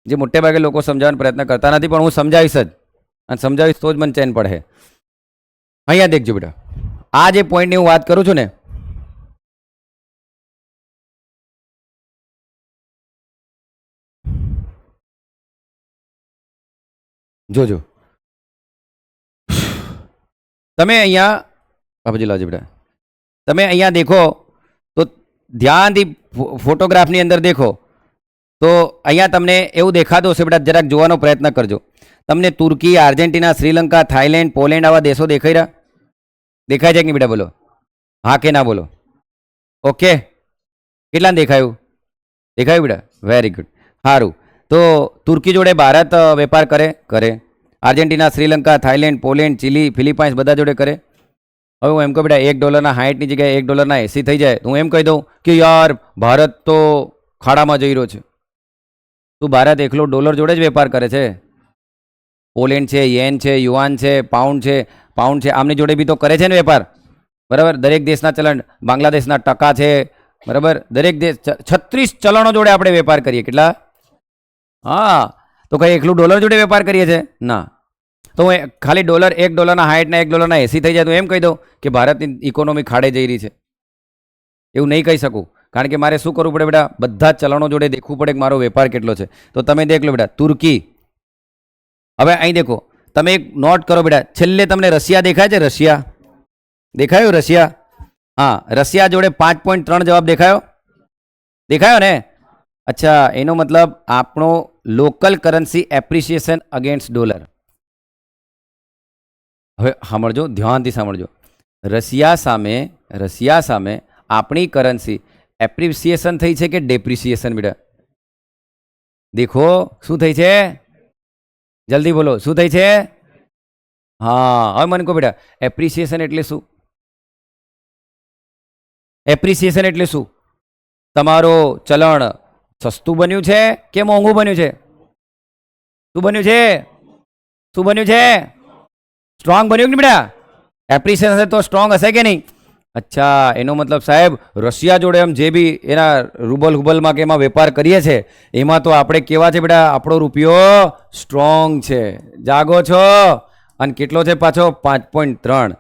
જે મોટે ભાગે લોકો સમજાવવાનો પ્રયત્ન કરતા નથી, પણ હું સમજાવીશ જ, અને સમજાવીશ તો જ મને ચેન પડે. અહીંયા દેખજો બેટા, આ જે પોઈન્ટની હું વાત કરું છું ને, જોજો તમે અહીંયા બાજુ લાવજો બેટા. તમે અહીંયા દેખો તો ધ્યાનથી ફોટોગ્રાફની અંદર દેખો તો અહીંયા તમને એવું દેખાતું હશે બેટા, જરાક જોવાનો પ્રયત્ન કરજો. તમને તુર્કી, આર્જેન્ટિના, શ્રીલંકા, થાઈલેન્ડ, પોલેન્ડ આવા દેશો દેખાઈ રહ્યા? દેખાય છે કે નહીં બેટા? બોલો હા કે ના બોલો. ઓકે, કેટલા દેખાયું? દેખાયું બેટા? વેરી ગુડ, સારું. તો તુર્કી જોડે ભારત વેપાર કરે. Argentina, Sri Lanka, Thailand, Poland, chilli, Philippines બધા જોડે કરે. હવે હું એમ કહું બેટા, $1.60ની જગ્યાએ $1.80 થઈ જાય તો હું એમ કહી દઉં કે યાર ભારત તો ખાડામાં જઈ રહ્યો છે. તું ભારત એકલો ડોલર જોડે જ વેપાર કરે છે? પોલેન્ડ છે, યેન છે, યુઆન છે, પાઉન્ડ છે, આમની જોડે બી તો કરે છે ને વેપાર. બરાબર? દરેક દેશના ચલણ, બાંગ્લાદેશના ટકા છે. બરાબર? દરેક દેશ 36 ચલણો જોડે આપણે વેપાર કરીએ. કેટલા? હા, તો કઈ એકલું ડોલર જોડે વેપાર કરીએ છીએ? ના. તો હું ખાલી $1.60ના $1.80 થઈ જાય તો એમ કહી દઉં કે ભારતની ઇકોનોમી ખાડે જઈ રહી છે? એવું નહીં કહી શકું, કારણ કે મારે શું કરવું પડે બેટા? બધા ચલણો જોડે દેખવું પડે કે મારો વેપાર કેટલો છે. તો તમે દેખ લો બેટા, તુર્કી. હવે અહીં દેખો, તમે એક નોટ કરો બેટા, છેલ્લે તમને રશિયા દેખાય છે? રશિયા દેખાયું? રશિયા, હા, રશિયા જોડે 5.3 જવાબ દેખાયો ને? અચ્છા, એનો મતલબ આપણો local currency appreciation against dollar. હવે સાંભળજો, ધ્યાનથી સાંભળજો. રશિયા સામે આપણી કરન્સી એપ્રિસિએશન થઈ છે કે ડેપ્રિસિએશન બેટા? દેખો શું થઈ છે? જલ્દી બોલો, શું થઈ છે? હા, હવે મને કહો બેટા, એપ્રિસિએશન એટલે શું? એપ્રિસિએશન એટલે શું? તમારો ચલણ સસ્તું બન્યું છે કે મોંઘું બન્યું છે? શું બન્યું છે? શું બન્યું છે? સ્ટ્રોંગ બન્યું કે નહીં બેટા? એપ્રિસિએશન તો સ્ટ્રોંગ હશે કે નહીં? અચ્છા, એનો મતલબ સાહેબ રશિયા જોડે એમ જે બી એના રૂબલમાં કે એમાં વેપાર કરીએ છે એમાં તો આપણે કેવા છે બેટા? આપણો રૂપિયો સ્ટ્રોંગ છે. જાગો છો? અને કેટલો છે પાછો? 5.3.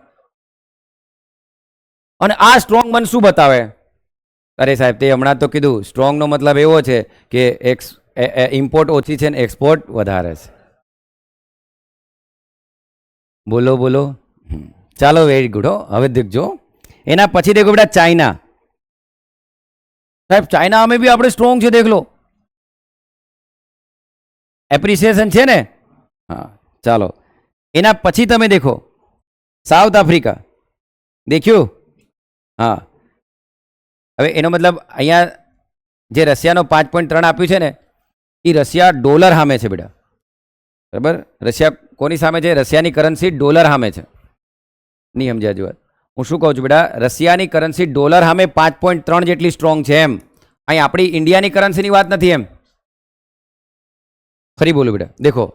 અને આ સ્ટ્રોંગ મને શું બતાવે? અરે સાહેબ, તે હમણાં તો કીધું સ્ટ્રોંગનો મતલબ એવો છે કે ઇમ્પોર્ટ ઓછી છે ને એક્સપોર્ટ વધારે છે. બોલો. ચાલો, વેરી ગુડ. હવે દેખજો, એના પછી દેખો બેટા ચાઇના. સાહેબ ચાઇના અમે બી આપણે સ્ટ્રોંગ છે, દેખ લો. એપ્રિસિએશન છે ને? હા, ચાલો. એના પછી તમે દેખો સાઉથ આફ્રિકા. દેખ્યું? હા. હવે એનો મતલબ અહીંયા જે રશિયાનો 5.3 આપ્યું છે ને, એ રશિયા ડોલર સામે છે બેટા. બરાબર? રશિયા કોની સામે છે? રશિયાની કરન્સી ડોલર સામે છે. નહીં સમજ્યા જો વાત? હું શું કહું છું બેટા? રશિયાની કરન્સી ડોલર સામે 5.3 જેટલી સ્ટ્રોંગ છે એમ. અહીં આપણી ઇન્ડિયાની કરન્સીની વાત નથી એમ. ફરી બોલું બેટા, દેખો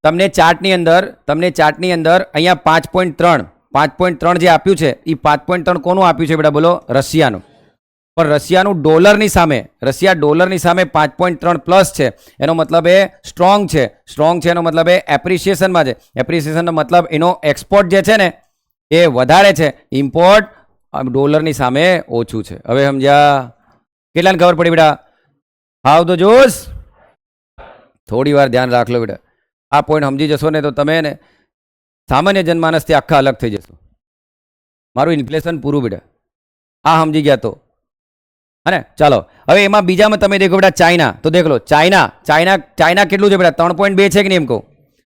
તમને ચાર્ટની અંદર અહીંયા 5.3 જે આપ્યું છે એ 5.3 કોનું આપ્યું છે બેટા બોલો? રશિયાનું. પણ રશિયા ડોલરની સામે 5.3 પ્લસ છે, એનો મતલબ એ સ્ટ્રોંગ છે એનો મતલબ એ એપ્રિસિએશનમાં છે. એપ્રિસિએશનનો મતલબ એનો એક્સપોર્ટ જે છે ને એ વધારે છે, ઇમ્પોર્ટ ડોલરની સામે ઓછું છે. હવે સમજ્યા? કેટલાને ખબર પડી બેટા? હાવ તો જોશ, થોડી વાર ધ્યાન રાખ લો બેટા. આ પોઈન્ટ સમજી જશો ને તો તમે ને સામાન્ય જનમાનસથી આખા અલગ થઈ જશો. મારું ઇન્ફ્લેશન પૂરું બેટા, આ સમજી ગયા તો હે ને? ચાલો હવે એમાં બીજામાં તમે દેખો બેટા ચાઇના. તો દેખ લો ચાઇના કેટલું છે બેટા? 3.2 છે કે નહીં એમ કહું?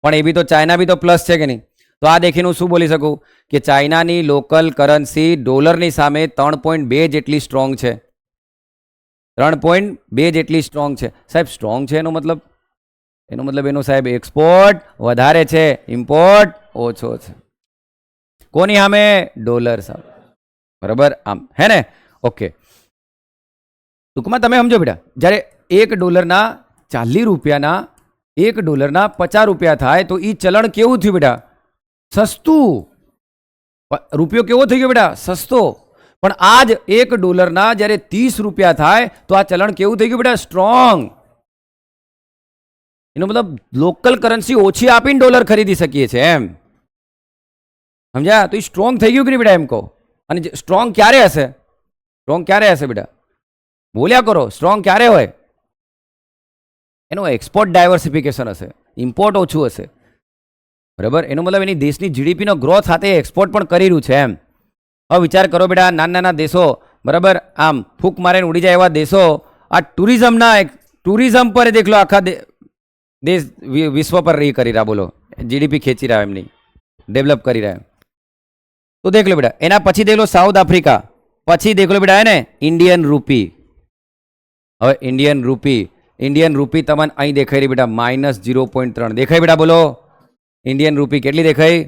પણ એ બી તો ચાઇના બી તો પ્લસ છે કે નહીં? તો આ દેખીને હું શું બોલી શકું કે ચાઇનાની લોકલ કરન્સી ડોલરની સામે 3.2 જેટલી સ્ટ્રોંગ છે. 3.2 જેટલી સ્ટ્રોંગ છે. સાહેબ સ્ટ્રોંગ છે એનો મતલબ એનું સાહેબ એક્સપોર્ટ વધારે છે, ઇમ્પોર્ટ ઓછો છે. કોની સામે? ડોલર સામે. બરાબર આમ હે ને? ઓકે, ટૂંકમાં તમે સમજો બેટા, જ્યારે $1 50 રૂપિયા થાય તો એ ચલણ કેવું થયું બેટા? સસ્તું. રૂપિયો કેવો થઈ ગયો બેટા? સસ્તો. પણ આજ $1 જ્યારે 30 રૂપિયા થાય તો આ ચલણ કેવું થઈ ગયું બેટા? સ્ટ્રોંગ. એનો મતલબ લોકલ કરન્સી ઓછી આપીને ડોલર ખરીદી શકીએ છીએ એમ. સમજ્યા? તો એ સ્ટ્રોંગ થઈ ગયું કે નહીં બેટા એમ કહો? અને સ્ટ્રોંગ ક્યારે હશે બેટા? બોલ્યા કરો. સ્ટ્રોંગ ક્યારે હોય? એનું એક્સપોર્ટ ડાયવર્સિફિકેશન હશે, ઇમ્પોર્ટ ઓછું હશે. બરાબર? એનો મતલબ એની દેશની જીડીપીનો ગ્રોથ સાથે એક્સપોર્ટ પણ કરી રહ્યું છે એમ. હવે વિચાર કરો બેટા, નાના દેશો, બરાબર, આમ ફૂંક મારીને ઉડી જાય એવા દેશો આ ટુરિઝમ પર દેખ લો, આખા દેશ વિશ્વ પર રહી કરી રહ્યા, બોલો, જીડીપી ખેંચી રહ્યા એમની, ડેવલપ કરી રહ્યા. તો દેખ લો બેટા, એના પછી દેખ લો સાઉથ આફ્રિકા, પછી દેખ લો બેટા એને ઇન્ડિયન રૂપી. હવે ઇન્ડિયન રૂપી તમને અહીં દેખાઈ રહી બેટા -0.3 દેખાય બેટા, બોલો. ઇન્ડિયન રૂપી કેટલી દેખાઈ?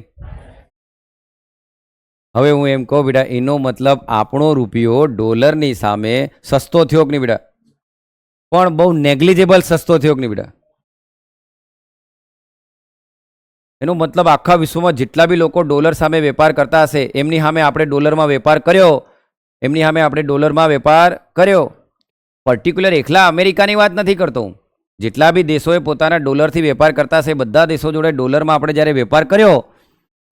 હવે હું એમ કહું બેટા, એનો મતલબ આપણો રૂપિયો ડોલરની સામે સસ્તો થયો કે નહીં બેટા? પણ બહુ નેગ્લિજેબલ સસ્તો થયો કે નહીં બેટા? એનો મતલબ આખા વિશ્વમાં જેટલા બી લોકો ડોલર સામે વેપાર કરતા હશે એમની સામે આપણે ડોલરમાં વેપાર કર્યો. પર્ટિક્યુલર એકલા અમેરિકાની વાત નથી કરતો હું. જેટલા બી દેશોએ પોતાના ડોલરથી વેપાર કરતા હશે બધા દેશો જોડે ડોલરમાં આપણે જ્યારે વેપાર કર્યો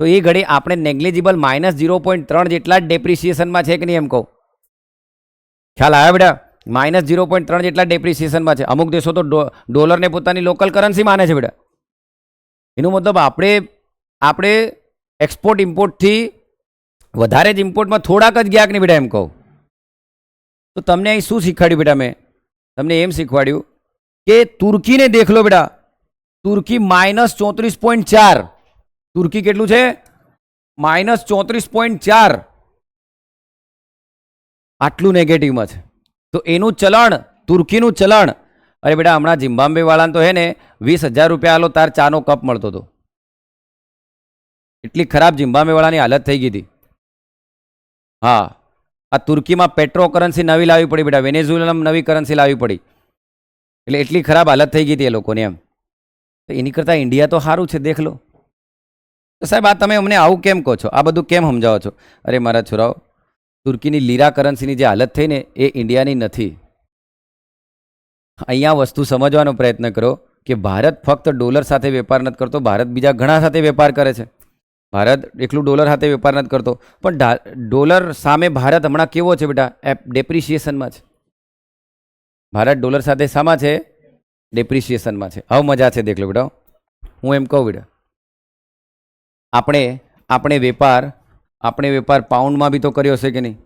તો એ ઘડી આપણે નેગ્લિજિબલ -0.3 જેટલા જ ડેપ્રિસિએશનમાં છે કે નહીં એમ કહું? ખ્યાલ આવ્યા બેટા? -0.3 જેટલા ડેપ્રિસિએશનમાં છે. અમુક દેશો તો ડોલરને પોતાની લોકલ કરન્સી માને છે બેટા. એનો મતલબ આપણે એક્સપોર્ટ ઇમ્પોર્ટથી વધારે જ ઇમ્પોર્ટમાં થોડાક જ ગયા કે નહીં બેટા એમ કહું? તો તમને અહીં શું શીખવાડ્યું બેટા? મેં તમને એમ શીખવાડ્યું કે તુર્કીને દેખ લો બેટા, તુર્કી -34.4. તુર્કી કેટલું છે? -34.4. આટલું નેગેટિવમાં છે. તો એનું ચલણ, તુર્કીનું ચલણ, અરે બેટા હમણાં ઝિમ્બાબ્વે વાળાને તો હે ને 20,000 રૂપિયા આલો તાર ચાનો કપ મળતો હતો. એટલી ખરાબ ઝિમ્બાબ્વે વાળાની હાલત થઈ ગઈ હતી. હા, આ તુર્કીમાં પેટ્રો કરન્સી નવી લાવવી પડી બેટા, વેનેઝુએલામાં નવી કરન્સી લાવવી પડી. એટલે એટલી ખરાબ હાલત થઈ ગઈ હતી એ લોકોની એમ. તો એની કરતાં ઇન્ડિયા તો સારું છે, દેખ લો. તો સાહેબ આ તમે અમને આવું કેમ કહો છો? આ બધું કેમ સમજાવો છો? અરે મારા છોરાઓ, તુર્કીની લીરા કરન્સીની જે હાલત થઈ ને એ ઇન્ડિયાની નથી. અહીંયા વસ્તુ સમજવાનો પ્રયત્ન કરો કે ભારત ફક્ત ડોલર સાથે વેપાર નથી કરતો, ભારત બીજા ઘણા સાથે વેપાર કરે છે. ભારત એકલું ડોલર સાથે વેપાર નથી કરતો, પણ ડોલર સામે ભારત હમણાં કેવો છે બેટા? ડેપ્રિસિએશનમાં છે. ભારત ડોલર સાથે શામાં છે? ડેપ્રિસિએશનમાં છે. હવે મજા છે, દેખ લો બેટા. હું એમ કહું બેટા, આપણે વેપાર પાઉન્ડમાં બી તો કર્યો હશે કે નહીં?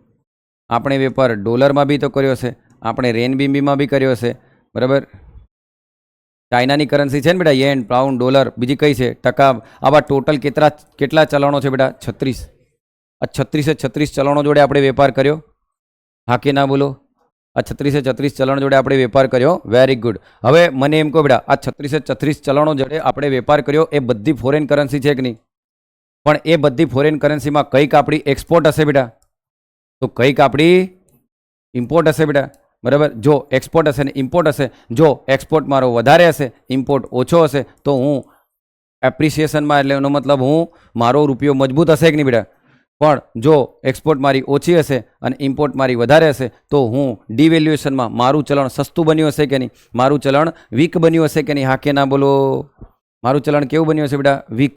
આપણે વેપાર ડોલરમાં બી તો કર્યો હશે, આપણે રેનબીબીમાં બી કર્યો હશે, બરાબર? ચાઇનાની કરન્સી છે ને બેટા, યેન, પાઉન્ડ, ડોલર, બીજી કઈ છે? ટકા. આવા ટોટલ કેટલા ચલણો છે બેટા? 36. આ 36 ચલણો જોડે આપણે વેપાર કર્યો. હા કે ના બોલો? આ 36 ચલણ જોડે આપણે વેપાર કર્યો. Very good. હવે મને એમ કહો બેટા, આ 36 ચલણો જોડે આપણે વેપાર કર્યો એ બધી ફોરેન કરન્સી છે કે નહીં? પણ એ બધી ફોરેન કરન્સીમાં કંઈક આપણી એક્સપોર્ટ હશે બેટા, તો કંઈક આપણી ઇમ્પોર્ટ હશે બેટા, બરાબર? જો એક્સપોર્ટ હશે ને ઇમ્પોર્ટ હશે, જો એક્સપોર્ટ મારો વધારે હશે, ઇમ્પોર્ટ ઓછો હશે, તો હું એપ્રિસિએશનમાં, એટલે એનો મતલબ મારો રૂપિયો મજબૂત હશે કે નહીં બેટા? પણ જો એક્સપોર્ટ મારી ઓછી હશે અને ઇમ્પોર્ટ મારી વધારે હશે તો હું ડિવેલ્યુએશનમાં મારું ચલણ સસ્તું બન્યું હશે કે નહીં, મારું ચલણ વીક બન્યું હશે કે નહીં? હા કે ના બોલો? મારું ચલણ કેવું બન્યું હશે બેટા? વીક.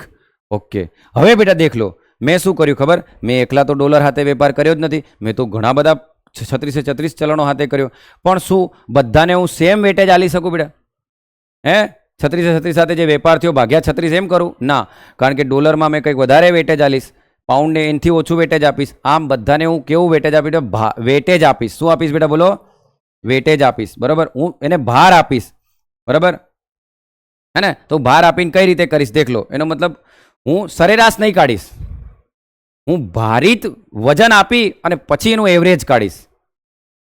ઓકે, હવે બેટા દેખ લો, મેં શું કર્યું ખબર? મેં એકલા તો ડોલર હાથે વેપાર કર્યો જ નથી, મેં તો ઘણા બધા 36 ચલણો હાથે કર્યો. પણ શું બધાને હું સેમ વેટેજ આલી શકું બેટા? 36 સાથે જે વેપાર થયો ભાગ્યા 36 એમ કરું? ના, કારણ કે ડોલરમાં મેં કંઈક વધારે વેટેજ આલીશ, પાઉન્ડને એનાથી ઓછું વેટેજ આપીશ. આમ બધાને હું કેવું વેટેજ આપીશ? વેટેજ આપીશ. શું આપીશ બેટા? બોલો. વેટેજ આપીશ. બરાબર, હું એને ભાર આપીશ. બરાબર હે ને? તો ભાર આપીને કઈ રીતે કરીશ દેખ લો. એનો મતલબ હું સરેરાશ નહીં કાઢીશ, હું ભારિત વજન આપી અને પછી એનું એવરેજ કાઢીશ,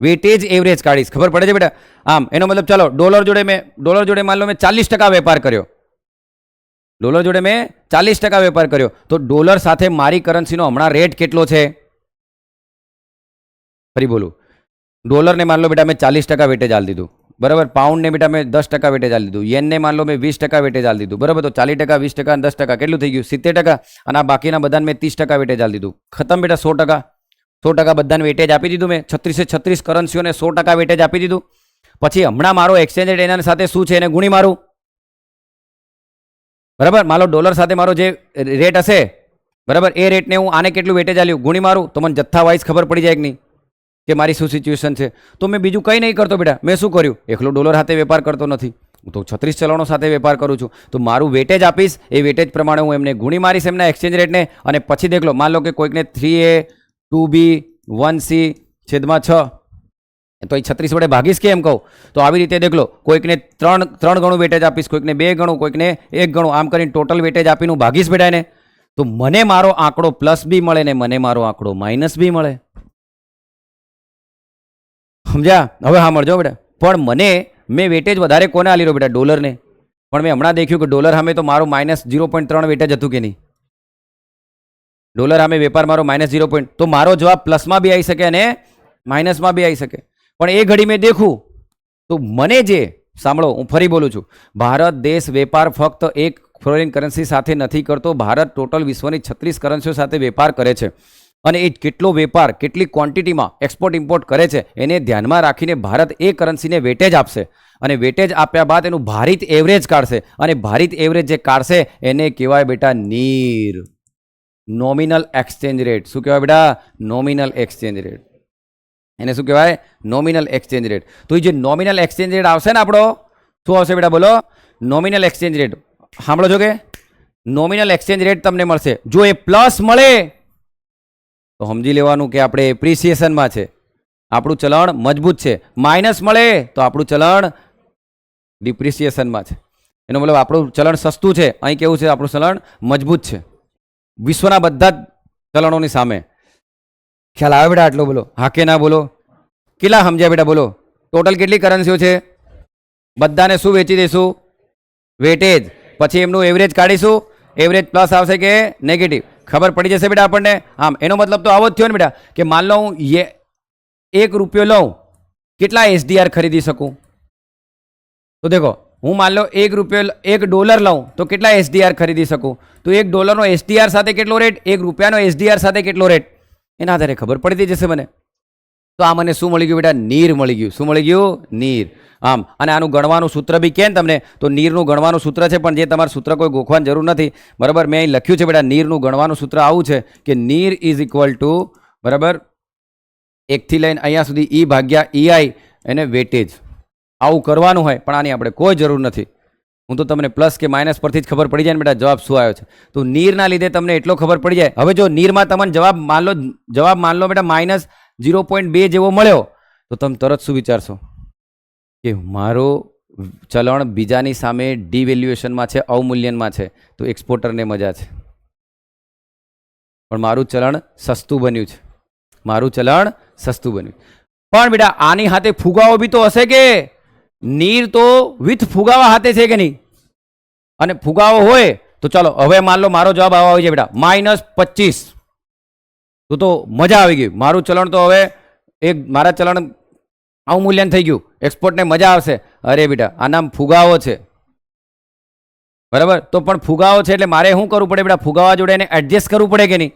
વેટેજ એવરેજ કાઢીશ. ખબર પડે છે બેટા? આમ એનો મતલબ ચાલો ડોલર જોડે માન લો મેં 40% વેપાર કર્યો, ડોલર જોડે મેં 40% વેપાર કર્યો, તો ડોલર સાથે મારી કરન્સીનો હમણાં રેટ કેટલો છે? ફરી બોલું, ડોલરને માન લો બેટા મેં 40% વેટેજ આલી દીધું. બરાબર, પાઉન્ડને બેટા મેં 10% વેટેજ આલી દીધું, યેનને માન લો મેં 20% વેટેજ આલી દીધું. બરાબર, તો 40%, 20% અને 10% કેટલું થઈ ગયું? 70%. અને આ બાકીના બધાને મેં 30% વેટેજ આલી દીધું. ખતમ બેટા. 100% બધાને વેટેજ આપી દીધું મેં. 36 કરન્સીઓને 100% વેટેજ આપી દીધું. પછી હમણાં મારો એક્સચેન્જ રેટ એના સાથે શું છે એને ગુણી મારું. બરાબર, મારો ડોલર સાથે મારો જે રેટ હશે, બરાબર, એ રેટને હું આને કેટલું વેટેજ આલ્યું ગુણી મારું, તો મને જથ્થા વાઇઝ ખબર પડી જાય કે નહીં કે મારી શું સિચ્યુએશન છે. તો મેં બીજું કંઈ નહીં કરતો બેટા. મેં શું કર્યું? એકલો ડોલર સાથે વેપાર કરતો નથી, હું તો 36 ચલણો સાથે વેપાર કરું છું. તો મારું વેટેજ આપીશ, એ વેટેજ પ્રમાણે હું એમને ગુણી મારીશ એમના એક્સચેન્જ રેટને. અને પછી દેખ લો, માન લો કે કોઈકને 3A 2B 1C છેદમાં 6, તો એ 36 વડે ભાગીશ કે એમ કહું? તો આવી રીતે દેખ લો, કોઈકને 3 ગણું વેટેજ આપીશ, કોઈકને 2 ગણું, કોઈકને 1 ગણું, આમ કરીને ટોટલ વેટેજ આપીને હું ભાગીશ બેટા એને. તો મને મારો આંકડો પ્લસ બી મળે ને મને મારો આંકડો માઇનસ બી મળે. સમજ્યા? હવે હા મળજો બેટા. પણ મેં વેટેજ વધારે કોને આલી રહ્યો બેટા? ડોલરને. પણ મેં હમણાં દેખ્યું કે ડોલર સામે તો મારું -0.3 વેટેજ હતું કે નહીં? ડોલર સામે વેપાર મારો -0. તો મારો જવાબ પ્લસમાં બી આવી શકે અને માઇનસમાં બી આવી શકે. પણ એ ઘડી મેં દેખું તો મને જે, સાંભળો હું ફરી બોલું છું, ભારત દેશ વેપાર ફક્ત એક ફોરેન કરન્સી સાથે નથી કરતો, ભારત ટોટલ વિશ્વની 36 કરન્સીઓ સાથે વેપાર કરે છે. અને એ કેટલો વેપાર, કેટલી ક્વોન્ટિટીમાં એક્સપોર્ટ ઇમ્પોર્ટ કરે છે એને ધ્યાનમાં રાખીને ભારત એ કરન્સીને વેટેજ આપશે. અને વેટેજ આપ્યા બાદ એનું ભારિત એવરેજ કાઢશે. અને ભારિત એવરેજ જે કાઢશે એને કહેવાય બેટા નીર, નોમિનલ એક્સચેન્જ રેટ. શું કહેવાય બેટા? Nominal exchange rate. એને શું કહેવાય? Nominal exchange rate. તો એ જે નોમિનલ એક્સચેન્જ રેટ આવશે ને આપણો, શું આવશે બેટા? બોલો. Nominal exchange rate. સાંભળો છો કે નોમિનલ એક્સચેન્જ રેટ તમને મળશે. જો એ પ્લસ મળે તો સમજી લેવાનું કે આપણે એપ્રિસિએશનમાં છે, આપણું ચલણ મજબૂત છે. માઇનસ મળે તો આપણું ચલણ ડિપ્રિસિએશનમાં છે. એનો મતલબ આપણું ચલણ સસ્તું છે, અહીં કેવું છે? આપણું ચલણ મજબૂત છે વિશ્વના બધા જ ચલણોની સામે. ખ્યાલ આવે બેટા આટલો? બોલો હા કે ના બોલો? કેટલા સમજ્યા બેટા? બોલો. ટોટલ કેટલી કરન્સીઓ છે? બધાને શું વેચી દઈશું? વેટેજ. પછી એમનું એવરેજ કાઢીશું. એવરેજ પ્લસ આવશે કે નેગેટિવ? ખબર પડી જશે બેટા આપણને. આમ એનો મતલબ તો આવો જ થયો ને બેટા કે માન લો હું ₹1 લઉં, કેટલા SDR ખરીદી શકું? તો દેખો, હું માન લો $1 લઉં તો કેટલા SDR ખરીદી શકું? તો $1નો SDR સાથે કેટલો રેટ, ₹1નો SDR સાથે કેટલો રેટ, એના આધારે ખબર પડી જશે મને. તો આ મને શું મળી ગયું બેટા? નીર મળી ગયું. શું મળી ગયું? નીર. આમ, અને આનું ગણવાનું સૂત્ર બી કેમ તમને? તો નીરનું ગણવાનું સૂત્ર છે, પણ જે તમારે સૂત્ર કોઈ ગોખવાની જરૂર નથી. બરાબર, મેં અહીં લખ્યું છે બેટા, નીરનું ગણવાનું સૂત્ર આવું છે કે નીર ઇઝ ઇક્વલ ટુ, બરાબર, 1 થી લઈને અહીંયા સુધી E ભાગ્યા EI એને વેટેજ. આવું કરવાનું હોય, પણ આની આપણે કોઈ જરૂર નથી. હું તો તમને પ્લસ કે માઇનસ પરથી જ ખબર પડી જાય ને બેટા જવાબ શું આવ્યો છે. તો નીરના લીધે તમને એટલો ખબર પડી જાય. હવે જો નીરમાં તમને જવાબ માન લો બેટા -0.2 જેવો મળ્યો, તો તમે તરત શું વિચારશો કે મારો ચલણ બીજાની સામે ડિવેલ્યુએશનમાં છે, અવમૂલ્યનમાં છે, તો એક્સપોર્ટરને મજા છે. પણ મારું ચલણ સસ્તું બન્યું છે, મારું ચલણ સસ્તું બન્યું. પણ બેટા આની સાથે ફુગાવો બી તો હશે કે? નીર તો વિથ ફુગાવા હાથે છે કે નહીં? અને ફુગાવો હોય તો ચાલો હવે માન લો મારો જવાબ આવો આવી જાય બેટા -25. તો મજા આવી ગઈ. મારું ચલણ તો હવે મારા ચલણ અવમૂલ્યન થઈ ગયું. એક્સપોર્ટને મજા આવશે. અરે બેટા આ નામ ફુગાવો છે. બરાબર. તો પણ ફુગાવો છે એટલે મારે શું કરવું પડે બેટા? ફુગાવા જોડે એને એડજસ્ટ કરવું પડે કે નહીં?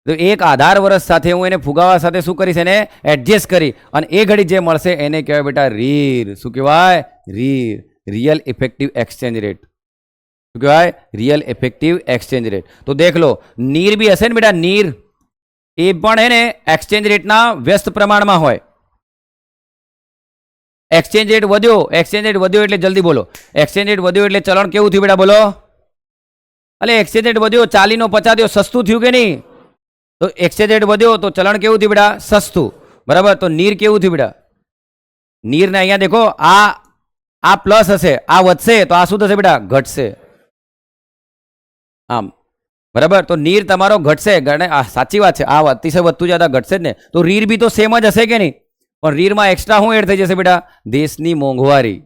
તો એક આધાર વર્ષ સાથે હું એને ફુગાવા સાથે શું કરીશ? એને એડજસ્ટ કરી અને એ ઘડી જે મળશે એને કહેવાય બેટા રીર. શું કહેવાય? Rear. Real effective exchange rate. શું કહેવાય? Real effective exchange rate. તો દેખ લો, નીર બી હશે ને બેટા, નીર એ પણ એને એક્સચેન્જ રેટના વ્યસ્ત પ્રમાણમાં હોય. એક્સચેન્જ રેટ વધ્યો, એક્સચેન્જ રેટ વધ્યો એટલે જલ્દી બોલો, એક્સચેન્જ રેટ વધ્યો એટલે ચલણ કેવું થયું બેટા? બોલો. એટલે એક્સચેન્જ રેટ વધ્યો, 40 નો 50 થયો, સસ્તું થયું કે નહીં? તો એક્સચેન્જ રેટ વધ્યો તો ચલણ કેવું થયું બેટા? સસ્તું. બરાબર. તો નીર કેવું થયું બેટા? નીરને અહીંયા દેખો, આ પ્લસ હશે, આ વધશે તો આ શું થશે બેટા? ઘટશે. આમ. બરાબર. તો નીર તમારો ઘટશે. સાચી વાત છે, આ અતિશય વધતું જતા ઘટશે જ ને. તો રીર બી તો સેમ જ હશે કે નહીં? પણ રીરમાં એક્સ્ટ્રા શું એડ થઈ જશે બેટા? દેશની મોંઘવારી.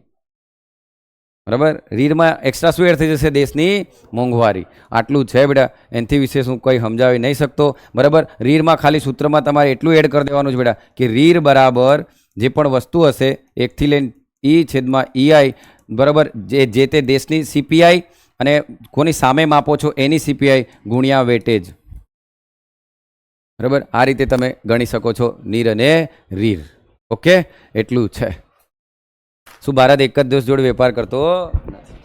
બરાબર. રીરમાં એક્સ્ટ્રા શું એડ થઈ જશે? દેશની મોંઘવારી. આટલું છે બેટા, એનાથી વિશેષ હું કંઈ સમજાવી નહીં શકતો. બરાબર. રીરમાં ખાલી સૂત્રમાં તમારે એટલું એડ કરી દેવાનું છે બેટા કે રીર બરાબર જે પણ વસ્તુ હશે 1 થી લઈને E/EI, બરાબર, જે તે દેશની CPI અને કોની સામે માપો છો એની CPI ગુણ્યા વેટેજ. બરાબર. આ રીતે તમે ગણી શકો છો નીર અને રીર. ઓકે, એટલું છે. શું ભારત એક જ દેશ જોડે વેપાર કરતો નથી?